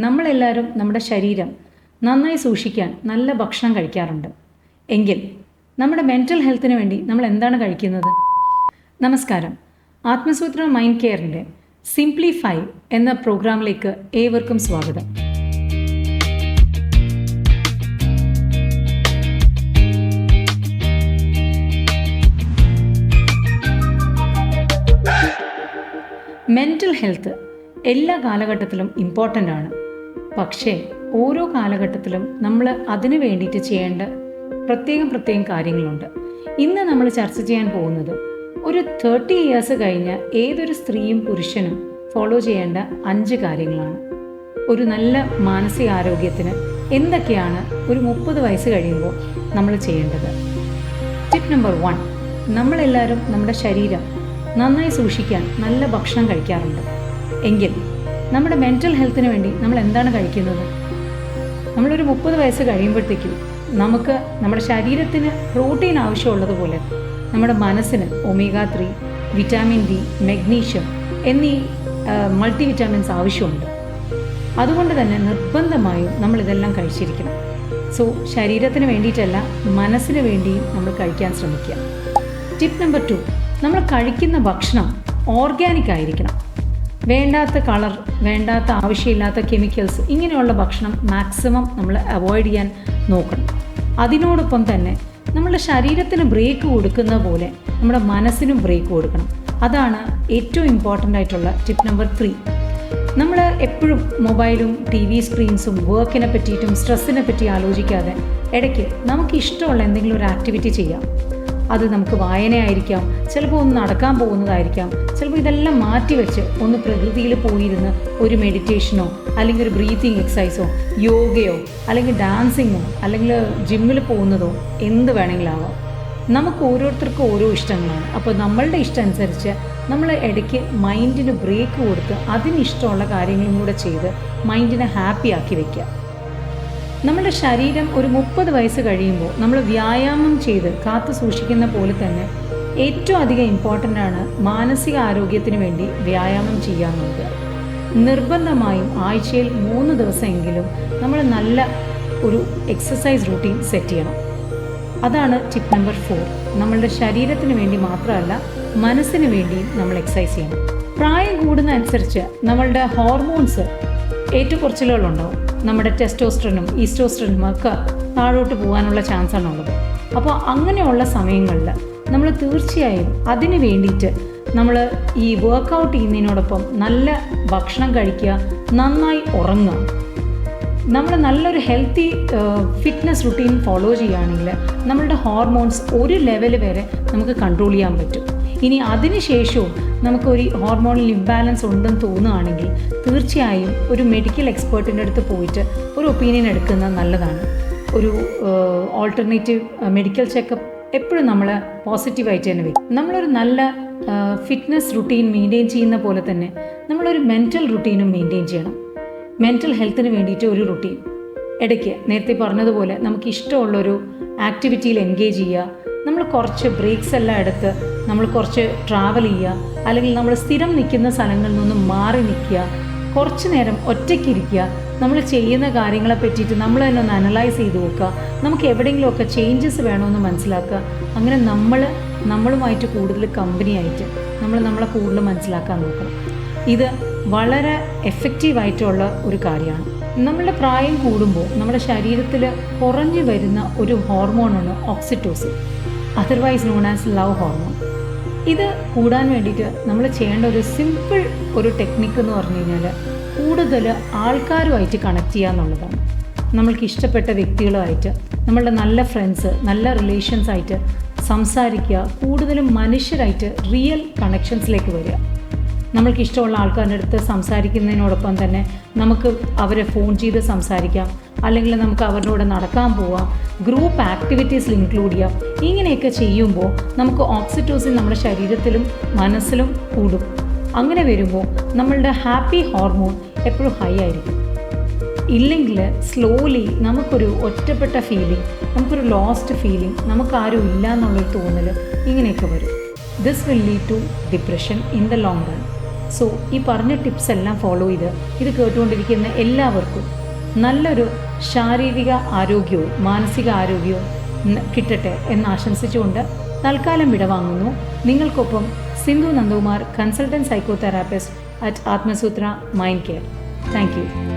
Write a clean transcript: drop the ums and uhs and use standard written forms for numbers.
നമ്മളെല്ലാവരും നമ്മുടെ ശരീരം നന്നായി സൂക്ഷിക്കാൻ നല്ല ഭക്ഷണം കഴിക്കാറുണ്ട്. എങ്കിൽ നമ്മുടെ മെൻ്റൽ ഹെൽത്തിന് വേണ്ടി നമ്മൾ എന്താണ് കഴിക്കുന്നത്? നമസ്കാരം. ആത്മസൂത്ര മൈൻഡ് കെയറിൻ്റെ സിംപ്ലിഫൈ എന്ന പ്രോഗ്രാമിലേക്ക് ഏവർക്കും സ്വാഗതം. മെൻ്റൽ ഹെൽത്ത് എല്ലാ കാലഘട്ടത്തിലും ഇമ്പോർട്ടൻ്റ് ആണ്. പക്ഷേ ഓരോ കാലഘട്ടത്തിലും നമ്മൾ അതിന് വേണ്ടിയിട്ട് ചെയ്യേണ്ട പ്രത്യേകം കാര്യങ്ങളുണ്ട്. ഇന്ന് നമ്മൾ ചർച്ച ചെയ്യാൻ പോകുന്നത് ഒരു 30 ഇയേഴ്സ് കഴിഞ്ഞ ഏതൊരു സ്ത്രീയും പുരുഷനും ഫോളോ ചെയ്യേണ്ട 5 കാര്യങ്ങളാണ്. ഒരു നല്ല മാനസികാരോഗ്യത്തിന് എന്തൊക്കെയാണ് ഒരു 30 വയസ്സ് കഴിയുമ്പോൾ നമ്മൾ ചെയ്യേണ്ടത്? ടിപ്പ് നമ്പർ 1, നമ്മളെല്ലാവരും നമ്മുടെ ശരീരം നന്നായി സൂക്ഷിക്കാൻ നല്ല ഭക്ഷണം കഴിക്കാറുണ്ട്. എങ്കിൽ നമ്മുടെ മെൻ്റൽ ഹെൽത്തിന് വേണ്ടി നമ്മൾ എന്താണ് കഴിക്കുന്നത്? നമ്മളൊരു 30 വയസ്സ് കഴിയുമ്പോഴത്തേക്കും നമുക്ക് നമ്മുടെ ശരീരത്തിന് പ്രോട്ടീൻ ആവശ്യമുള്ളതുപോലെ നമ്മുടെ മനസ്സിന് ഒമേഗ 3, വിറ്റാമിൻ ഡി, മഗ്നീഷ്യം എന്നീ മൾട്ടി വിറ്റാമിൻസ് ആവശ്യമുണ്ട്. അതുകൊണ്ട് തന്നെ നിർബന്ധമായും നമ്മളിതെല്ലാം കഴിച്ചിരിക്കണം. സോ ശരീരത്തിന് വേണ്ടിയിട്ടല്ല, മനസ്സിന് വേണ്ടിയും നമ്മൾ കഴിക്കാൻ ശ്രമിക്കുക. ടിപ്പ് നമ്പർ 2, നമ്മൾ കഴിക്കുന്ന ഭക്ഷണം ഓർഗാനിക് ആയിരിക്കണം. വേണ്ടാത്ത കളർ, വേണ്ടാത്ത ആവശ്യമില്ലാത്ത കെമിക്കൽസ്, ഇങ്ങനെയുള്ള ഭക്ഷണം മാക്സിമം നമ്മൾ അവോയ്ഡ് ചെയ്യാൻ നോക്കണം. അതിനോടൊപ്പം തന്നെ നമ്മുടെ ശരീരത്തിന് ബ്രേക്ക് കൊടുക്കുന്ന പോലെ നമ്മുടെ മനസ്സിനും ബ്രേക്ക് കൊടുക്കണം. അതാണ് ഏറ്റവും ഇമ്പോർട്ടൻ്റ് ആയിട്ടുള്ള ടിപ്പ് നമ്പർ 3. നമ്മൾ എപ്പോഴും മൊബൈലും TV സ്ക്രീൻസും വർക്കിനെ പറ്റിയിട്ടും സ്ട്രെസ്സിനെ പറ്റി ആലോചിക്കാതെ ഇടയ്ക്ക് നമുക്ക് ഇഷ്ടമുള്ള എന്തെങ്കിലും ഒരു ആക്ടിവിറ്റി ചെയ്യാം. അത് നമുക്ക് വായനയായിരിക്കാം, ചിലപ്പോൾ ഒന്ന് നടക്കാൻ പോകുന്നതായിരിക്കാം, ചിലപ്പോൾ ഇതെല്ലാം മാറ്റിവെച്ച് ഒന്ന് പ്രകൃതിയിൽ പോയിരുന്ന് ഒരു മെഡിറ്റേഷനോ അല്ലെങ്കിൽ ഒരു ബ്രീത്തിങ് എക്സസൈസോ യോഗയോ അല്ലെങ്കിൽ ഡാൻസിങ്ങോ അല്ലെങ്കിൽ ജിമ്മിൽ പോകുന്നതോ എന്ത് വേണമെങ്കിലാവാം. നമുക്ക് ഓരോരുത്തർക്കും ഓരോ ഇഷ്ടങ്ങളാണ്. അപ്പോൾ നമ്മളുടെ ഇഷ്ടം അനുസരിച്ച് നമ്മൾ ഇടയ്ക്ക് മൈൻഡിന് ബ്രേക്ക് കൊടുത്ത് അതിനിഷ്ടമുള്ള കാര്യങ്ങളും കൂടെ ചെയ്ത് മൈൻഡിനെ ഹാപ്പി ആക്കി വയ്ക്കുക. നമ്മുടെ ശരീരം ഒരു 30 വയസ്സ് കഴിയുമ്പോൾ നമ്മൾ വ്യായാമം ചെയ്ത് കാത്തു സൂക്ഷിക്കുന്ന പോലെ തന്നെ ഏറ്റവും അധികം ഇമ്പോർട്ടൻ്റ് ആണ് മാനസിക ആരോഗ്യത്തിന് വേണ്ടി വ്യായാമം ചെയ്യാമെന്നത്. നിർബന്ധമായും ആഴ്ചയിൽ 3 ദിവസമെങ്കിലും നമ്മൾ നല്ല ഒരു എക്സസൈസ് റൂട്ടീൻ സെറ്റ് ചെയ്യണം. അതാണ് ടിപ്പ് നമ്പർ 4. നമ്മളുടെ ശരീരത്തിന് വേണ്ടി മാത്രമല്ല, മനസ്സിന് വേണ്ടിയും നമ്മൾ എക്സസൈസ് ചെയ്യണം. പ്രായം കൂടുന്ന അനുസരിച്ച് നമ്മളുടെ ഹോർമോൺസ് ഏറ്റക്കുറച്ചിലുകളുണ്ടാവും. നമ്മുടെ ടെസ്റ്റോസ്റ്ററോണും ഈസ്ട്രോസ്റ്ററോണും ഒക്കെ താഴോട്ട് പോകാനുള്ള ചാൻസാണുള്ളത്. അപ്പോൾ അങ്ങനെയുള്ള സമയങ്ങളിൽ നമ്മൾ തീർച്ചയായും അതിന് വേണ്ടിയിട്ട് നമ്മൾ ഈ വർക്കൗട്ട് ചെയ്യുന്നതിനോടൊപ്പം നല്ല ഭക്ഷണം കഴിക്കുക, നന്നായി ഉറങ്ങുക. നമ്മൾ നല്ലൊരു ഹെൽത്തി ഫിറ്റ്നസ് റുട്ടീൻ ഫോളോ ചെയ്യുകയാണെങ്കിൽ നമ്മളുടെ ഹോർമോൺസ് ഒരു ലെവൽ വരെ നമുക്ക് കൺട്രോൾ ചെയ്യാൻ പറ്റും. ഇനി അതിനുശേഷവും നമുക്കൊരു ഹോർമോണൽ ഇംബാലൻസ് ഉണ്ടെന്ന് തോന്നുകയാണെങ്കിൽ തീർച്ചയായും ഒരു മെഡിക്കൽ എക്സ്പേർട്ടിൻ്റെ അടുത്ത് പോയിട്ട് ഒരു ഒപ്പീനിയൻ എടുക്കുന്നത് നല്ലതാണ്. ഒരു ഓൾട്ടർനേറ്റീവ് മെഡിക്കൽ ചെക്കപ്പ് എപ്പോഴും നമ്മൾ പോസിറ്റീവായിട്ട് തന്നെ വയ്ക്കും. നമ്മളൊരു നല്ല ഫിറ്റ്നസ് റുട്ടീൻ മെയിൻറ്റെയിൻ ചെയ്യുന്ന പോലെ തന്നെ നമ്മളൊരു മെൻ്റൽ റുട്ടീനും മെയിൻറ്റെയിൻ ചെയ്യണം. മെൻ്റൽ ഹെൽത്തിന് വേണ്ടിയിട്ട് ഒരു റുട്ടീൻ ഇടയ്ക്ക് നേരത്തെ പറഞ്ഞതുപോലെ നമുക്ക് ഇഷ്ടമുള്ളൊരു ആക്ടിവിറ്റിയിൽ എൻഗേജ് ചെയ്യുക. നമ്മൾ കുറച്ച് ബ്രേക്സ് എല്ലാം എടുത്ത് നമ്മൾ കുറച്ച് ട്രാവൽ ചെയ്യുക, അല്ലെങ്കിൽ നമ്മൾ സ്ഥിരം നിൽക്കുന്ന സ്ഥലങ്ങളിൽ നിന്നും മാറി നിൽക്കുക, കുറച്ച് നേരം ഒറ്റയ്ക്കിരിക്കുക, നമ്മൾ ചെയ്യുന്ന കാര്യങ്ങളെ പറ്റിയിട്ട് നമ്മൾ തന്നെ ഒന്ന് അനലൈസ് ചെയ്ത് നോക്കുക, നമുക്ക് എവിടെയെങ്കിലുമൊക്കെ ചേഞ്ചസ് വേണമെന്ന് മനസ്സിലാക്കുക. അങ്ങനെ നമ്മളുമായിട്ട് കൂടുതൽ കമ്പനിയായിട്ട് നമ്മളെ കൂടുതൽ മനസ്സിലാക്കാൻ നോക്കണം. ഇത് വളരെ എഫക്റ്റീവായിട്ടുള്ള ഒരു കാര്യമാണ്. നമ്മളുടെ പ്രായം കൂടുമ്പോൾ നമ്മുടെ ശരീരത്തിൽ കുറഞ്ഞു വരുന്ന ഒരു ഹോർമോണാണ് oxytocin, otherwise known as love hormone. ഇത് കൂടാൻ വേണ്ടിയിട്ട് നമ്മൾ ചെയ്യേണ്ട ഒരു സിമ്പിൾ ഒരു ടെക്നിക്ക് എന്ന് പറഞ്ഞു കഴിഞ്ഞാൽ കൂടുതൽ ആൾക്കാരുമായിട്ട് കണക്ട് ചെയ്യുക എന്നുള്ളതാണ്. നമ്മൾക്ക് ഇഷ്ടപ്പെട്ട വ്യക്തികളുമായിട്ട്, നമ്മളുടെ നല്ല ഫ്രണ്ട്സ്, നല്ല റിലേഷൻസായിട്ട് സംസാരിക്കുക, കൂടുതലും മനുഷ്യരായിട്ട് റിയൽ കണക്ഷൻസിലേക്ക് വരിക. നമ്മൾക്ക് ഇഷ്ടമുള്ള ആൾക്കാരുടെ അടുത്ത് സംസാരിക്കുന്നതിനോടൊപ്പം തന്നെ നമുക്ക് അവരെ ഫോൺ ചെയ്ത് സംസാരിക്കാം, അല്ലെങ്കിൽ നമുക്ക് അവരുടെ കൂടെ നടക്കാൻ പോവാം, ഗ്രൂപ്പ് ആക്ടിവിറ്റീസിൽ ഇൻക്ലൂഡ് ചെയ്യാം. ഇങ്ങനെയൊക്കെ ചെയ്യുമ്പോൾ നമുക്ക് ഓക്സിറ്റോസിൻ നമ്മുടെ ശരീരത്തിലും മനസ്സിലും കൂടും. അങ്ങനെ വരുമ്പോൾ നമ്മളുടെ ഹാപ്പി ഹോർമോൺ എപ്പോഴും ഹൈ ആയിരിക്കും. ഇല്ലെങ്കിൽ സ്ലോലി നമുക്കൊരു ഒറ്റപ്പെട്ട ഫീലിംഗ്, നമുക്കൊരു ലോസ്റ്റ് ഫീലിംഗ്, നമുക്കാരും ഇല്ല എന്നുള്ളൊരു തോന്നൽ, ഇങ്ങനെയൊക്കെ വരും. This will lead to depression in the long run. So ഈ പറഞ്ഞ ടിപ്സ് എല്ലാം ഫോളോ ചെയ്ത് ഇത് കേട്ടുകൊണ്ടിരിക്കുന്ന എല്ലാവർക്കും നല്ലൊരു ശാരീരിക ആരോഗ്യവും മാനസിക ആരോഗ്യവും കിട്ടട്ടെ എന്ന് ആശംസിച്ചുകൊണ്ട് തൽക്കാലം വിടവാങ്ങുന്നു. നിങ്ങൾക്കൊപ്പം Sindhu Nandakumar, consultant psychotherapist at Athmasutra mind care. Thank U.